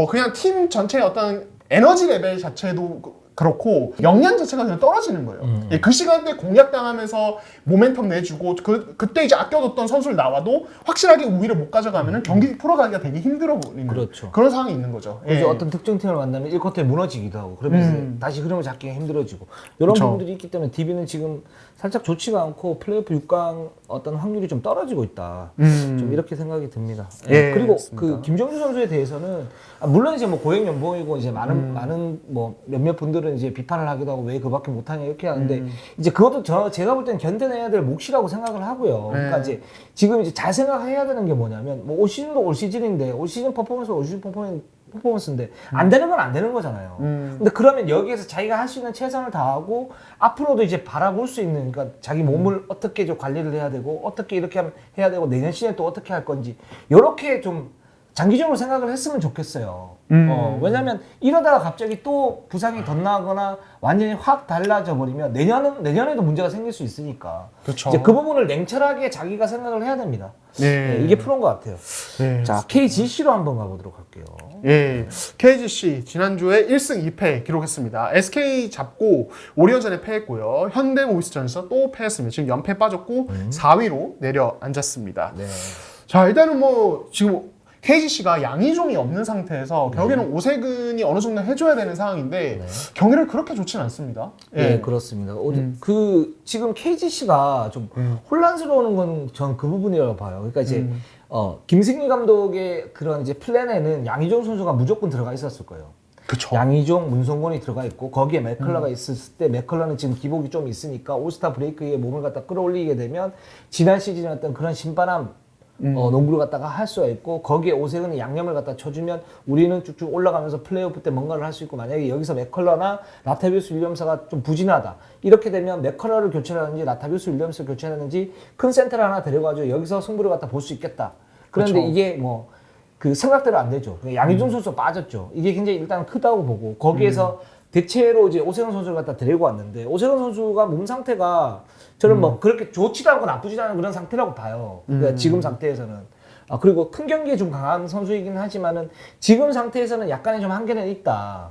그냥 팀 전체의 어떤 에너지 레벨 자체도 그렇고 역량 자체가 그냥 떨어지는 거예요. 예, 그 시간대 공략당하면서 모멘텀 내주고 그때 이제 아껴뒀던 선수를 나와도 확실하게 우위를 못 가져가면은 경기 풀어가기가 되게 힘들어 보이는 그렇죠. 그런 상황이 있는 거죠. 그래서 예. 어떤 특정 팀을 만나면 1쿼터에 무너지기도 하고 그러면서 다시 흐름을 잡기가 힘들어지고 이런 그쵸. 부분들이 있기 때문에 DB는 지금 살짝 좋지가 않고 플레이오프 6강 어떤 확률이 좀 떨어지고 있다. 좀 이렇게 생각이 듭니다. 예, 그리고 맞습니다. 그 김정주 선수에 대해서는 물론 이제 뭐 고액 연봉이고 이제 많은 뭐 몇몇 분들은 이제 비판을 하기도 하고 왜 그밖에 못하냐 이렇게 하는데 이제 그것도 제가 볼 때는 견뎌내야 될 몫이라고 생각을 하고요. 그러니까 이제 지금 이제 잘 생각해야 되는 게 뭐냐면 뭐 올 시즌도 올 시즌인데 올 시즌 퍼포먼스가 올 시즌 퍼포먼스인데 안 되는 건 안 되는 거잖아요. 근데 그러면 여기에서 자기가 할 수 있는 최선을 다하고 앞으로도 이제 바라볼 수 있는 그러니까 자기 몸을 어떻게 좀 관리를 해야 되고 어떻게 이렇게 하면 해야 되고 내년 시즌에 또 어떻게 할 건지 이렇게 좀 장기적으로 생각을 했으면 좋겠어요. 왜냐면 이러다가 갑자기 또 부상이 덧나거나 완전히 확 달라져 버리면 내년에도 문제가 생길 수 있으니까. 그쵸. 이제 그 부분을 냉철하게 자기가 생각을 해야 됩니다. 네. 이게 프로인 것 같아요. 네. 자, KGC로 한번 가보도록 할게요. 예, KGC 지난주에 1승 2패 기록했습니다. SK 잡고 오리온전에 패했고요. 현대모비스전에서 또 패했습니다. 지금 연패 빠졌고 4위로 내려앉았습니다. 네. 자, 일단은 뭐 지금 KGC가 양의종이 없는 상태에서 결국에는 오세근이 어느 정도 해줘야 되는 상황인데 경기를 그렇게 좋지는 않습니다. 예, 그렇습니다. 그 지금 KGC가 좀 혼란스러운 건 전 그 부분이라고 봐요. 그러니까 이제 김승희 감독의 그런 이제 플랜에는 양의종 선수가 무조건 들어가 있었을 거예요. 그쵸. 양의종, 문성곤이 들어가 있고 거기에 맥컬러가 있었을 때 맥컬러는 지금 기복이 좀 있으니까 올스타 브레이크에 몸을 갖다 끌어올리게 되면 지난 시즌에 어떤 그런 신바람 농구를 갖다가 할 수가 있고 거기에 오세근이 양념을 갖다 쳐주면 우리는 쭉쭉 올라가면서 플레이오프 때 뭔가를 할 수 있고 만약에 여기서 맥컬러나 라타비우스 윌리엄스가 좀 부진하다 이렇게 되면 맥컬러를 교체하든지 라타비우스 윌리엄스를 교체하든지 큰 센터를 하나 데려가지고 여기서 승부를 갖다 볼 수 있겠다. 그런데 그렇죠. 이게 뭐 그 생각대로 안 되죠. 양희종 선수가 빠졌죠. 이게 굉장히 일단 크다고 보고 거기에서 대체로 이제 오세근 선수를 갖다 데리고 왔는데 오세근 선수가 몸 상태가 저는 뭐 그렇게 좋지도 않고 나쁘지도 않은 그런 상태라고 봐요. 그러니까 지금 상태에서는. 그리고 큰 경기에 좀 강한 선수이긴 하지만은 지금 상태에서는 약간의 좀 한계는 있다.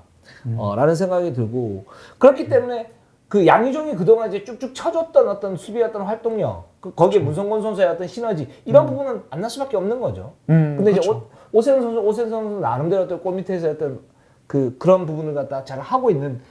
라는 생각이 들고 그렇기 때문에 그 양희종이 그동안 이제 쭉쭉 쳐줬던 어떤 수비의 어떤 활동력, 거기에 문성곤 선수의 어떤 시너지 이런 부분은 안 날 수밖에 없는 거죠. 근데 이제 오세근 선수 나름대로 어떤 골 밑에서 어떤 그런 부분을 갖다 잘 하고 있는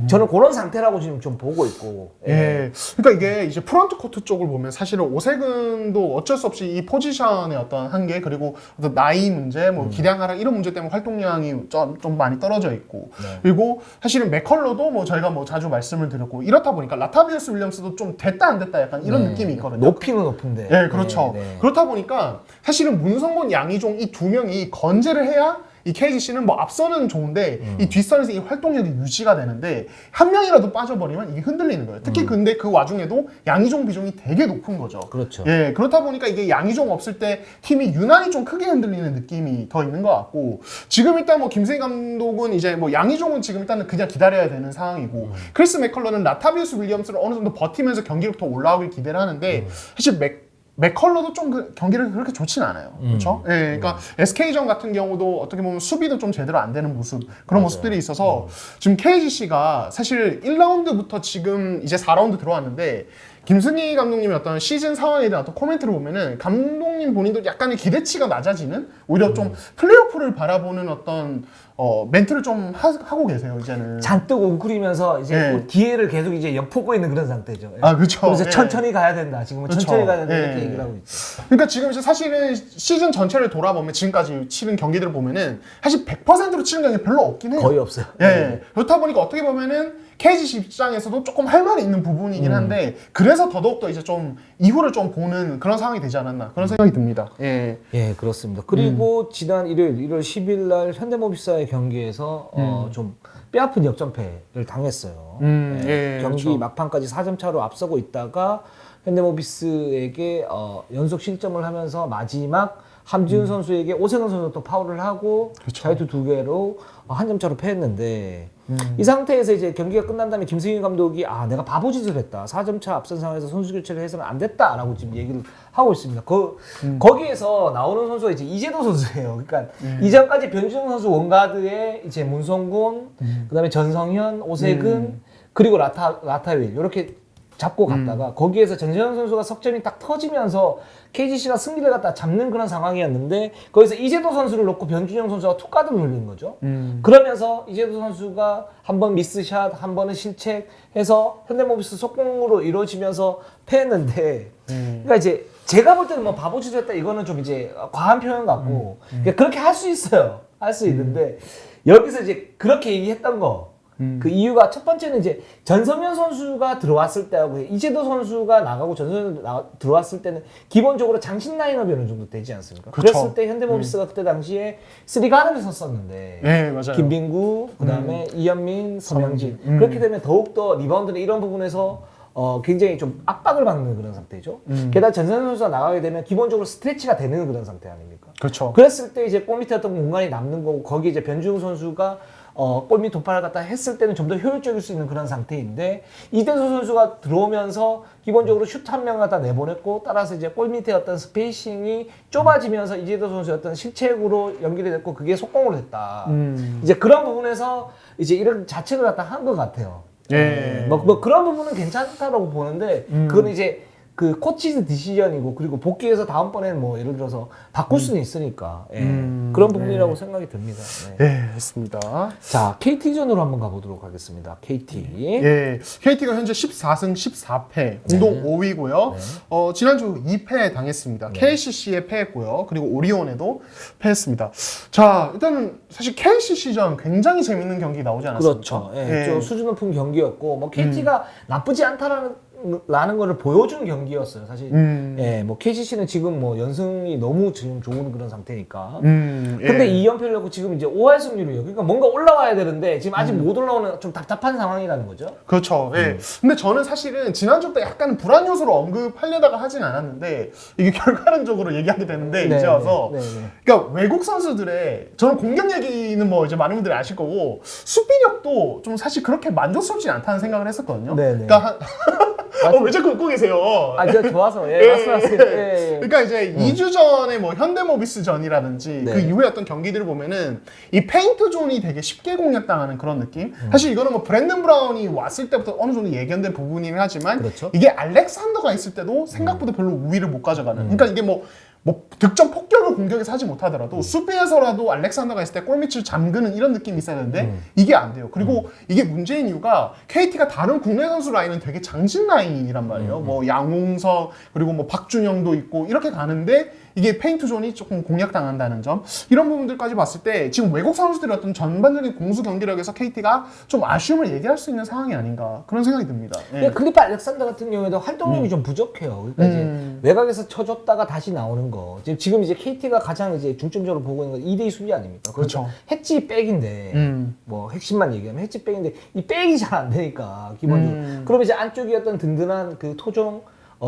저는 그런 상태라고 지금 좀 보고 있고. 예. 그러니까 이게 이제 프런트 코트 쪽을 보면 사실은 오세근도 어쩔 수 없이 이 포지션의 어떤 한계 그리고 어떤 나이 문제, 뭐 기량 하락 이런 문제 때문에 활동량이 좀 많이 떨어져 있고 그리고 사실은 맥컬러도 뭐 저희가 뭐 자주 말씀을 드렸고 이렇다 보니까 라타비우스 윌리엄스도 좀 됐다 안 됐다 약간 이런 느낌이 있거든요. 높이는 높은데. 예, 그렇죠. 그렇다 보니까 사실은 문성곤, 양의종 이 두 명이 건재를 해야 이 KGC는 뭐 앞선은 좋은데 이 뒷선에서 이 활동력이 유지가 되는데 한 명이라도 빠져버리면 이게 흔들리는 거예요. 특히 근데 그 와중에도 양의종 비중이 되게 높은 거죠. 그렇죠. 예, 그렇다 보니까 이게 양의종 없을 때 팀이 유난히 좀 크게 흔들리는 느낌이 더 있는 것 같고 지금 일단 뭐 김승희 감독은 이제 뭐 양의종은 지금 일단은 그냥 기다려야 되는 상황이고 크리스 맥컬러는 라타비우스 윌리엄스를 어느 정도 버티면서 경기력 더 올라오길 기대를 하는데 사실 맥컬러도 좀 경기를 그렇게 좋진 않아요. 그렇죠? 예, 그러니까 SK전 같은 경우도 어떻게 보면 수비도 좀 제대로 안 되는 모습 그런 모습들이 있어서 지금 KGC가 사실 1라운드부터 지금 이제 4라운드 들어왔는데 김승희 감독님의 어떤 시즌 상황에 대한 어떤 코멘트를 보면은 감독님 본인도 약간의 기대치가 낮아지는 오히려 좀 플레이오프를 바라보는 어떤 멘트를 좀 하고 계세요 이제는. 잔뜩 웅크리면서 이제 네. 뭐 기회를 계속 이제 엿보고 있는 그런 상태죠. 아 그렇죠. 그래서 예. 천천히 가야 된다. 지금은 그쵸. 천천히 가야 된다 예. 이렇게 얘기를 하고 있죠. 그러니까 지금 이제 사실은 시즌 전체를 돌아보면 지금까지 치른 경기들을 보면은 사실 100%로 치는 경기 별로 없긴 해요. 거의 없어요. 예. 그렇다 보니까 어떻게 보면은 KGC 입장에서도 조금 할 말이 있는 부분이긴 한데 그래서 더더욱 더 이제 좀 이후를 좀 보는 그런 상황이 되지 않았나 그런 생각이 듭니다. 예. 예, 그렇습니다. 그리고 지난 일요일 1월 10일 날 현대모비스와의 경기에서 좀 뼈아픈 역전패를 당했어요. 예, 경기 그렇죠. 막판까지 4점 차로 앞서고 있다가 현대모비스에게 연속 실점을 하면서 마지막 함지훈 선수에게 오세근 선수가 또 파울을 하고 자유투 2개로 한 점 차로 패했는데 이 상태에서 이제 경기가 끝난 다음에 김승희 감독이 내가 바보짓을 했다. 4점 차 앞선 상황에서 선수 교체를 해서는 안 됐다라고 지금 얘기를 하고 있습니다. 거기에서 나오는 선수가 이제 이재도 선수예요. 그러니까 이전까지 변준영 선수 원가드에 이제 문성곤, 그다음에 전성현, 오세근 그리고 라타윌 이렇게 잡고 갔다가 거기에서 전재현 선수가 석점이 딱 터지면서 KGC가 승리를 갖다 잡는 그런 상황이었는데 거기서 이재도 선수를 놓고 변준영 선수가 투카드를 돌린 거죠. 그러면서 이재도 선수가 한 번 미스샷, 한 번은 실책해서 현대모비스 속공으로 이루어지면서 패했는데 그러니까 이제 제가 볼 때는 뭐 바보짓 했다 이거는 좀 이제 과한 표현 같고 그러니까 그렇게 할 수 있어요. 할 수 있는데 여기서 이제 그렇게 얘기했던 거 그 이유가 첫 번째는 이제 전성현 선수가 들어왔을 때하고 이재도 선수가 나가고 전성현 들어왔을 때는 기본적으로 장신 라인업이 어느 정도 되지 않습니까? 그쵸. 그랬을 때 현대모비스가 그때 당시에 3가드를 썼었는데 네, 맞아요. 김빈구, 그다음에 이현민, 서명진 그렇게 되면 더욱더 리바운드는 이런 부분에서 굉장히 좀 압박을 받는 그런 상태죠. 게다가 전성현 선수가 나가게 되면 기본적으로 스트레치가 되는 그런 상태 아닙니까? 그렇죠. 그랬을 때 이제 골 밑에 어떤 공간이 남는 거고 거기 이제 변준우 선수가 골밑 돌파를 갖다 했을 때는 좀 더 효율적일 수 있는 그런 상태인데 이대수 선수가 들어오면서 기본적으로 슛 한 명 갖다 내보냈고 따라서 이제 골밑에 어떤 스페이싱이 좁아지면서 이재도 선수의 어떤 실책으로 연결이 됐고 그게 속공으로 됐다. 이제 그런 부분에서 이제 이런 자책을 갖다 한 것 같아요. 예. 뭐 그런 부분은 괜찮다라고 보는데 그건 이제 그 코치즈 디시전이고 그리고 복귀해서 다음번에는 뭐 예를 들어서 바꿀 수는 있으니까 그런 부분이라고 생각이 듭니다. 네. 예, 했습니다. 자, KT전으로 한번 가보도록 하겠습니다. KT. 예, KT가 현재 14승 14패, 공동 5위고요. 지난주 2패 당했습니다. KCC에 패했고요. 그리고 오리온에도 패했습니다. 자, 일단은 사실 KCC전 굉장히 재밌는 경기 나오지 않았습니까? 그렇죠. 예, 좀 수준 높은 경기였고 뭐 KT가 나쁘지 않다라는 거를 보여준 경기였어요. 사실 예, 뭐 KCC는 지금 뭐 연승이 너무 지금 좋은 그런 상태니까. 근데 2연패를 넣고 지금 이제 5할 승률이에요. 그러니까 뭔가 올라와야 되는데 지금 아직 못 올라오는 좀 답답한 상황이라는 거죠. 그렇죠. 예. 근데 저는 사실은 지난주부터 약간 불안 요소로 언급하려다가 하진 않았는데 이게 결과론적으로 얘기하게 되는데 이제 와서 그러니까 외국 선수들의 저는 공격 얘기는 뭐 이제 많은 분들이 아실 거고 수비력도 좀 사실 그렇게 만족스럽지 않다는 생각을 했었거든요. 그러니까 왜 자꾸 웃고 계세요? 저 좋아서 말씀하세요. 그러니까 이제 2주 전에 뭐 현대모비스 전이라든지 그 이후에 어떤 경기들을 보면은 이 페인트 존이 되게 쉽게 공략당하는 그런 느낌. 사실 이거는 뭐 브랜든 브라운이 왔을 때부터 어느 정도 예견된 부분이긴 하지만 그렇죠. 이게 알렉산더가 있을 때도 생각보다 별로 우위를 못 가져가는. 그러니까 이게 뭐 득점 폭격을 공격에서 하지 못하더라도 수비에서라도 알렉산더가 있을 때 골밑을 잠그는 이런 느낌이 있어야 되는데 이게 안 돼요. 그리고 이게 문제인 이유가 KT가 다른 국내 선수 라인은 되게 장신 라인이란 말이에요. 뭐 양홍석 그리고 뭐 박준영도 있고 이렇게 가는데 이게 페인트 존이 조금 공략당한다는 점 이런 부분들까지 봤을 때 지금 외국 선수들의 어떤 전반적인 공수 경기력에서 KT가 좀 아쉬움을 얘기할 수 있는 상황이 아닌가 그런 생각이 듭니다. 예. 클리프 알렉산더 같은 경우에도 활동력이 좀 부족해요. 그러니까 이제 외곽에서 쳐줬다가 다시 나오는 거. 지금 이제 KT가 가장 이제 중점적으로 보고 있는 건 2대2 수비 아닙니까? 그렇죠. 해치 백인데 뭐 핵심만 얘기하면 해치 백인데 이 백이 잘 안 되니까 기본적으로. 그러면 이제 안쪽에 어떤 든든한 그 토종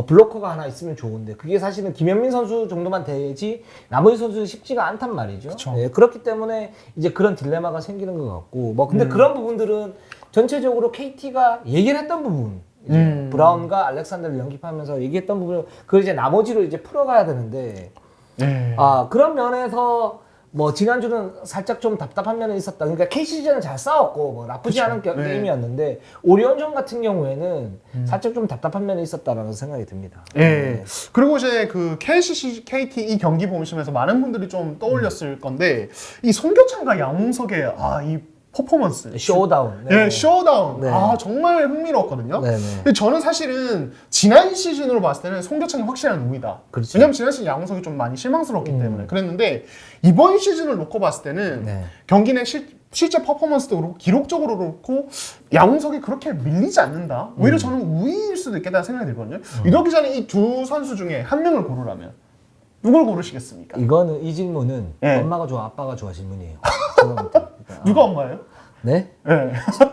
블로커가 하나 있으면 좋은데 그게 사실은 김현민 선수 정도만 되지 나머지 선수는 쉽지가 않단 말이죠. 네, 그렇기 때문에 이제 그런 딜레마가 생기는 것 같고 뭐 근데 그런 부분들은 전체적으로 KT가 얘기를 했던 부분 이제 브라운과 알렉산더를 영입하면서 얘기했던 부분 그걸 이제 나머지로 이제 풀어가야 되는데 그런 면에서 뭐 지난주는 살짝 좀 답답한 면이 있었다. 그러니까 KC전은 잘 싸웠고 뭐 나쁘지 않은 게임이었는데 오리온전 같은 경우에는 살짝 좀 답답한 면이 있었다라는 생각이 듭니다. 네. 그리고 이제 그 KT 이 경기 보시면서 많은 분들이 좀 떠올렸을 건데 이 송교창과 양홍석의 이 퍼포먼스 쇼다운. 네, 쇼다운. 정말 흥미로웠거든요. 근데 저는 사실은 지난 시즌으로 봤을 때는 송교창이 확실한 우위다. 그렇지. 왜냐면 지난 시즌 양홍석이 좀 많이 실망스러웠기 때문에 그랬는데 이번 시즌을 놓고 봤을 때는 경기 내 실제 퍼포먼스도 그렇고 기록적으로 그렇고 양홍석이 그렇게 밀리지 않는다. 오히려 저는 우위일 수도 있겠다는 생각이 들거든요. 유도 기자는 이 두 선수 중에 한 명을 고르라면 누굴 고르시겠습니까? 이 질문은 엄마가 좋아 아빠가 좋아 질문이에요. 누가 엄마예요? 네?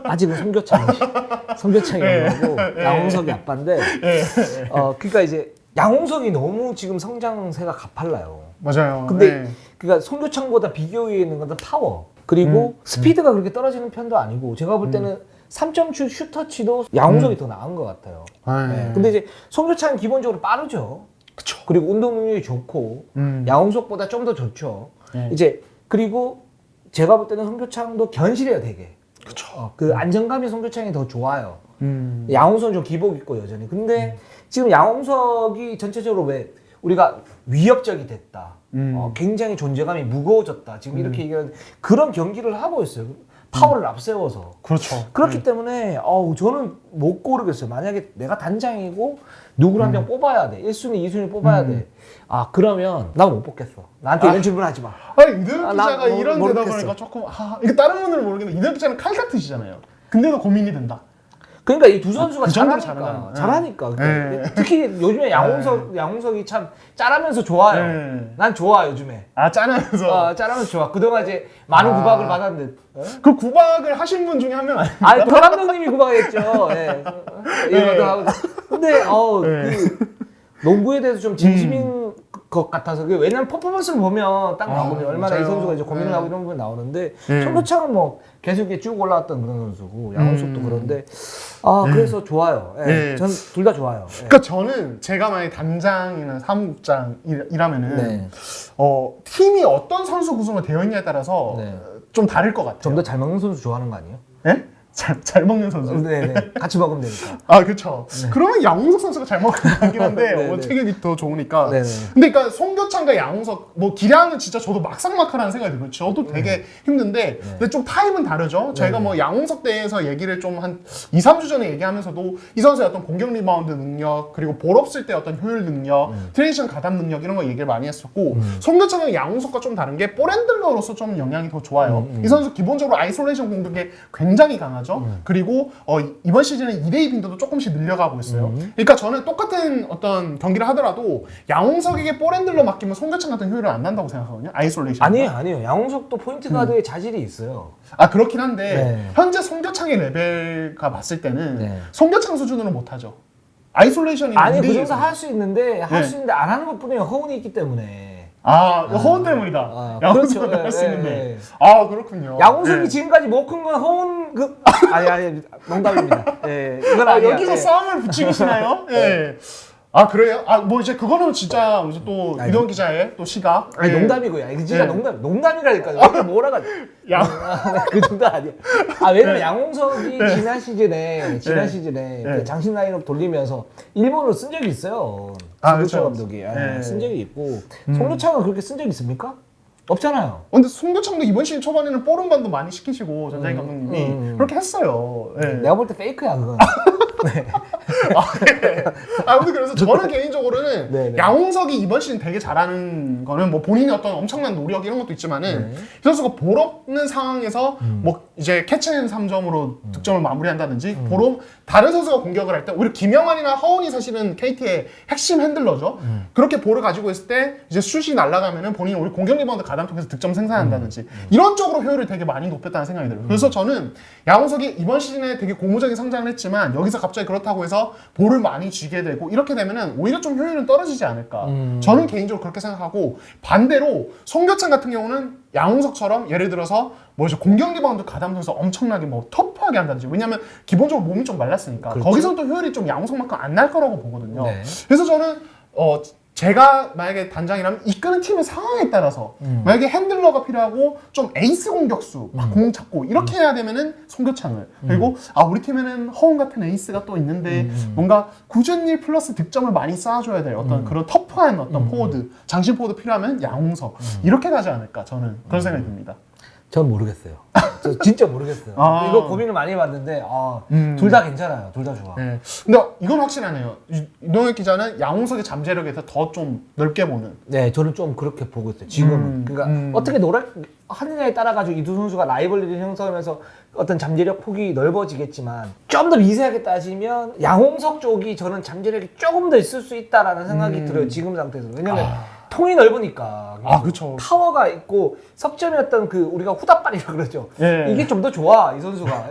아직은 송교창이 엄마고 양홍석이 아빠인데 그러니까 이제 양홍석이 너무 지금 성장세가 가팔라요. 맞아요. 근데 그러니까 송교창보다 비교 위에 있는 건 파워 그리고 스피드가 그렇게 떨어지는 편도 아니고 제가 볼 때는 3점 슈터치도 양홍석이 더 나은 것 같아요. 근데 이제 송교창은 기본적으로 빠르죠. 그쵸. 그리고 운동 능력이 좋고 양홍석보다 좀 더 좋죠. 이제 그리고 제가 볼 때는 송교창도 견실해요, 되게. 그쵸. 그 안정감이 송교창이 더 좋아요. 양홍석은 좀 기복 있고 여전히. 근데 지금 양홍석이 전체적으로 왜 우리가 위협적이 됐다. 굉장히 존재감이 무거워졌다. 지금 이렇게 얘기하는 그런 경기를 하고 있어요. 파워를 앞세워서. 그렇죠. 그렇기 때문에 저는 못 고르겠어요. 만약에 내가 단장이고 누구를 한 명 뽑아야 돼. 1순위, 2순위 뽑아야 돼. 그러면 난 못 뽑겠어. 나한테 이런 질문 하지 마. 아니 이대혁 기자가 이런 대답을 하니까 조금 이거 다른 분들은 모르겠는데 이대혁 기자는 칼 같으시잖아요. 근데도 고민이 된다. 그러니까 이 두 선수가 그 정도로 잘하니까. 특히 요즘에 양홍석이 참 짜라면서 좋아요. 난 좋아 요즘에. 짜라면서. 짜라면서 좋아. 그동안 이제 많은 구박을 받았는데. 그 구박을 하신 분 중에 한 명 아닙니까? 더 감독님이 구박했죠. 이것도 하고. 근데 그 농구에 대해서 좀 진심인 것 같아서 왜냐면 퍼포먼스를 보면 딱 나오거든요. 얼마나 이 선수가 이제 고민을 하고 이런 부분이 나오는데 송교창은 뭐 계속 이렇게 쭉 올라왔던 그런 선수고 양홍석도 그런데 그래서 좋아요. 전 둘 다 좋아요. 그러니까 저는 제가 만약에 단장이나 사무국장이라면은 팀이 어떤 선수 구성으로 되어 있냐에 따라서 좀 다를 것 같아요. 좀 더 잘 먹는 선수 좋아하는 거 아니에요? 네? 잘 먹는 선수. 네네. 같이 먹으면 되니까. 그렇죠. 그러면 양홍석 선수가 잘 먹는 것 같긴 한데 체격이 더 좋으니까. 네네. 근데 그러니까 송교창과 양홍석 뭐 기량은 진짜 저도 막상막하라는 생각이 들어요. 저도 되게 힘든데 근데 좀 타임은 다르죠. 저희가 뭐 양홍석 대해서 얘기를 좀 한 2, 3주 전에 얘기하면서도 이 선수의 어떤 공격 리바운드 능력 그리고 볼 없을 때 어떤 효율 능력 트랜지션 가담 능력 이런 거 얘기를 많이 했었고 송교창은 양홍석과 좀 다른 게 볼핸들러로서 좀 영향이 더 좋아요. 이 선수 기본적으로 아이솔레이션 공격에 굉장히 강하죠. 그리고 이번 시즌에 2대2 빈도도 조금씩 늘려가고 있어요. 그러니까 저는 똑같은 어떤 경기를 하더라도 양홍석에게 볼핸들러 맡기면 송교창 같은 효율은 안 난다고 생각하거든요. 아이솔레이션. 아니에요. 양홍석도 포인트 가드에 자질이 있어요. 그렇긴 한데 현재 송교창의 레벨가 봤을 때는 송교창 수준으로는 못하죠. 아이솔레이션이 그 정도 할 수 있는데 안 하는 것뿐이에요. 허운이 있기 때문에. 허운 때문이다. 양홍석은 그렇죠. 할 수 있는데. 그렇군요. 양홍석이 지금까지 못 큰 건 허운 아니 농담입니다. 이건 아니야. 여기서 싸움을 붙이시나요? 그래요? 뭐 이제 그거는 진짜 이제 또 이동 기자의 또 시각. 농담이고요. 이거 진짜 농담이라니까요. 왜 뭐라가? 그 정도 아니야. 왜냐면 양홍석이 지난 시즌에 그 장신 라인업 돌리면서 일본으로 쓴 적이 있어요. 송교창 감독이 쓴 적이 있고 송교창은 그렇게 쓴 적이 있습니까? 없잖아요. 근데 송교창도 이번 시즌 초반에는 뽀른반도 많이 시키시고 전자인 감독님이 그렇게 했어요. 내가 볼 때 페이크야 그건. 아무튼 그래서 저는 개인적으로는 네, 네. 양홍석이 이번 시즌 되게 잘하는 거는 뭐 본인의 어떤 엄청난 노력 이런 것도 있지만은 이 선수가 볼 없는 상황에서 뭐 이제 캐치앤 3점으로 득점을 마무리한다든지 다른 선수가 공격을 할 때 오히려 김영환이나 허훈이 사실은 KT의 핵심 핸들러죠. 그렇게 볼을 가지고 있을 때 이제 슛이 날아가면은 본인이 우리 공격 리바운드 가담 통해서 득점 생산한다든지 이런 쪽으로 효율을 되게 많이 높였다는 생각이 들어요. 그래서 저는 양홍석이 이번 시즌에 되게 고무적인 성장을 했지만 여기서 갑자기 그렇다고 해서 볼을 많이 쥐게 되고 이렇게 되면은 오히려 좀 효율은 떨어지지 않을까. 저는 개인적으로 그렇게 생각하고 반대로 송교창 같은 경우는 양홍석처럼 예를 들어서 뭐죠 공격 리바운드 가담해서 엄청나게 뭐 터프하게 한다든지 왜냐면 기본적으로 몸이 좀 말랐으니까 그렇죠. 거기서는 또 효율이 좀 양홍석만큼 안 날 거라고 보거든요. 네. 그래서 저는 제가 만약에 단장이라면 이끄는 팀의 상황에 따라서 만약에 핸들러가 필요하고 좀 에이스 공격수 막 공 잡고 이렇게 해야 되면은 송교창을 그리고 우리 팀에는 허웅 같은 에이스가 또 있는데 뭔가 꾸준히 플러스 득점을 많이 쌓아줘야 될 어떤 그런 터프한 어떤 포워드 장신 포워드 필요하면 양홍석 이렇게 가지 않을까 저는 그런 생각이 듭니다. 전 모르겠어요. 저 진짜 모르겠어요. 이거 고민을 많이 해봤는데 둘 다 괜찮아요. 둘 다 좋아. 네. 근데 이건 확실하네요. 이동혁 기자는 양홍석의 잠재력에 대해서 더 좀 넓게 보는. 네, 저는 좀 그렇게 보고 있어요. 지금은. 그러니까 어떻게 하느냐에 따라 가지고 이 두 선수가 라이벌리를 형성하면서 어떤 잠재력 폭이 넓어지겠지만 좀 더 미세하게 따지면 양홍석 쪽이 저는 잠재력이 조금 더 있을 수 있다라는 생각이 들어요. 지금 상태에서. 왜냐면 통이 넓으니까 그렇죠. 파워가 있고 석점의 어떤 그 우리가 후다발이라 그러죠. 이게 좀 더 좋아 이 선수가.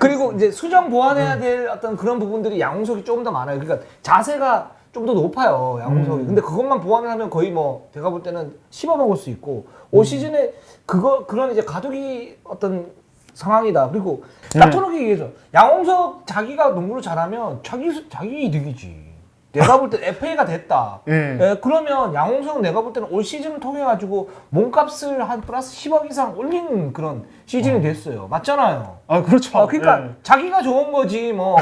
그리고 이제 수정 보완해야 될 어떤 그런 부분들이 양홍석이 조금 더 많아요. 그러니까 자세가 좀 더 높아요 양홍석이. 근데 그것만 보완을 하면 거의 뭐 제가 볼 때는 씹어먹을 수 있고 올 시즌에 그런 이제 가두기 어떤 상황이다. 그리고 나토록이 얘기해서 양홍석 자기가 농구를 잘하면 자기 이득이지. 내가 볼 때 FA가 됐다. 그러면 양홍석은 내가 볼 때는 올 시즌을 통해 가지고 몸값을 한 플러스 10억 이상 올린 그런 시즌이 됐어요. 맞잖아요. 그렇죠. 그러니까 자기가 좋은 거지 뭐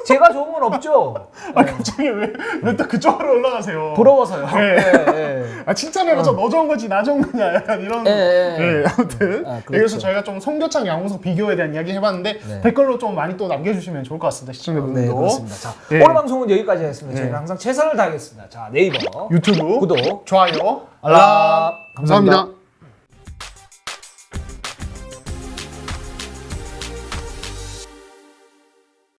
제가 좋은 건 없죠. 갑자기 왜 또 그쪽으로 올라가세요? 부러워서요. 칭찬해봐서 너 좋은 거지 나 좋은 거냐 약간 이런. 아무튼 그렇죠. 그래서 저희가 좀 송교창 양홍석 비교에 대한 이야기 해봤는데 댓글로 좀 많이 또 남겨주시면 좋을 것 같습니다. 시청자분들도. 네, 그렇습니다. 자, 오늘 방송은 여기까지 하겠습니다. 저희는 항상 최선을 다하겠습니다. 자, 네이버, 유튜브, 구독, 좋아요, 알람. 감사합니다.